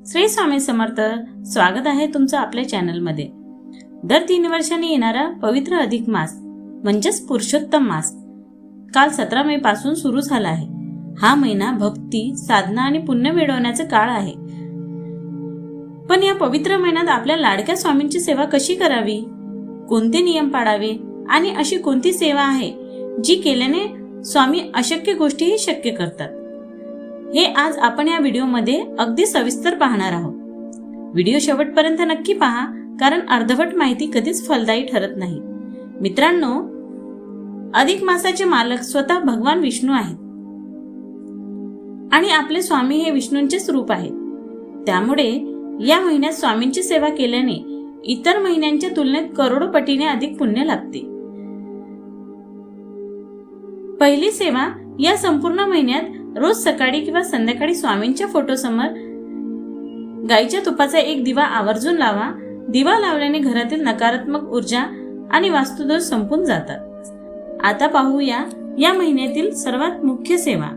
श्री स्वामी समर्थ. स्वागत आहे तुमचं आपल्या चॅनलमध्ये. दर 3 वर्षांनी येणारा पवित्र अधिक मास म्हणजेच पुरुषोत्तम मास काल 17 मे पासून सुरू झाला आहे. हा महिना भक्ती, साधना आणि पुण्य मिळवण्याचा काळ आहे. पण या पवित्र महिन्यात आपल्या लाडक्या स्वामींची सेवा कशी करावी, कोणते नियम पाळावे आणि अशी कोणती सेवा आहे जी केल्याने स्वामी अशक्य गोष्टीही शक्य करतात, हे आज आपण या व्हिडिओमध्ये अगदी सविस्तर पाहणार आहोत. व्हिडिओ शेवटपर्यंत नक्की पहा, कारण अर्धवट माहिती कधीच फलदायी ठरत नाही. मित्रांनो, अधिक मासाचे मालक स्वतः भगवान विष्णू आहेत आणि आपले स्वामी हे विष्णूंचेच रूप आहेत. त्यामुळे या महिन्यात स्वामींची सेवा केल्याने इतर महिन्यांच्या तुलनेत करोडो पटीने अधिक पुण्य लाभते. पहिली सेवा, या संपूर्ण महिन्यात रोज सकाळी किंवा संध्याकाळी स्वामींच्या फोटोसमोर गाईच्या तुपाचा एक दिवा आवर्जून लावा. दिवा लावल्याने घरातील नकारात्मक ऊर्जा आणि वास्तुदोष संपून जातात. आता पाहूया या महिन्यातील सर्वात मुख्य सेवा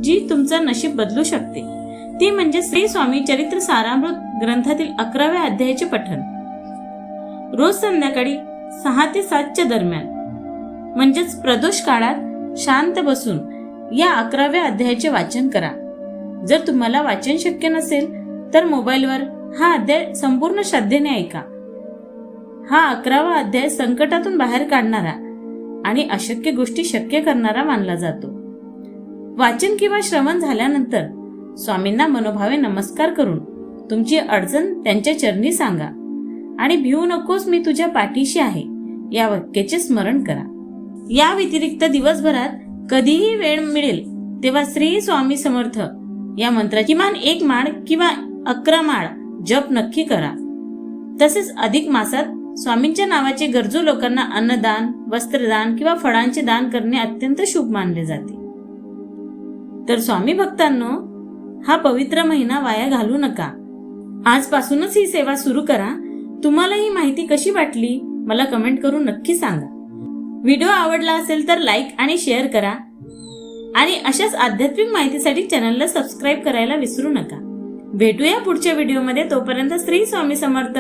जी तुमचं नशीब बदलू शकते. ती म्हणजे श्री स्वामी चरित्र सारामृत ग्रंथातील 11व्या अध्यायाचे पठण. रोज संध्याकाळी 6 ते 7 च्या दरम्यान म्हणजेच प्रदोष काळात शांत बसून या 11व्या अध्यायाचे वाचन करा. जर तुम्हाला वाचन शक्य नसेल तर मोबाईलवर हा अध्याय संपूर्ण श्रद्धेने ऐका. हा 11वा अध्याय संकटातून बाहेर काढणारा आणि अशक्य गोष्टी शक्य करणारा मानला जातो. वाचन किंवा श्रवण झाल्यानंतर स्वामींना मनोभावे नमस्कार करून तुमची अडचण त्यांच्या चरणी सांगा आणि भिवू नकोस, मी तुझ्या पाठीशी आहे या वाक्याचे स्मरण करा. या व्यतिरिक्त दिवसभरात कधीही वेळ मिळेल तेव्हा श्री स्वामी समर्थ या मंत्राची किमान 1 माळ किंवा 11 माळ जप नक्की करा. तसेच अधिक मासात स्वामींच्या नावाचे गरजू लोकांना अन्नदान, वस्त्रदान किंवा फळांचे दान करणे अत्यंत शुभ मानले जाते. तर स्वामी भक्तांनो, हा पवित्र महिना वाया घालवू नका. आजपासूनच ही सेवा सुरू करा. तुम्हाला ही माहिती कशी वाटली मला कमेंट करून नक्की सांगा. व्हिडिओ आवडला असेल तर लाईक आणि शेअर करा आणि अशाच आध्यात्मिक माहितीसाठी चॅनलला सबस्क्राईब करायला विसरू नका. भेटूया पुढच्या व्हिडिओमध्ये. तोपर्यंत श्री स्वामी समर्थ.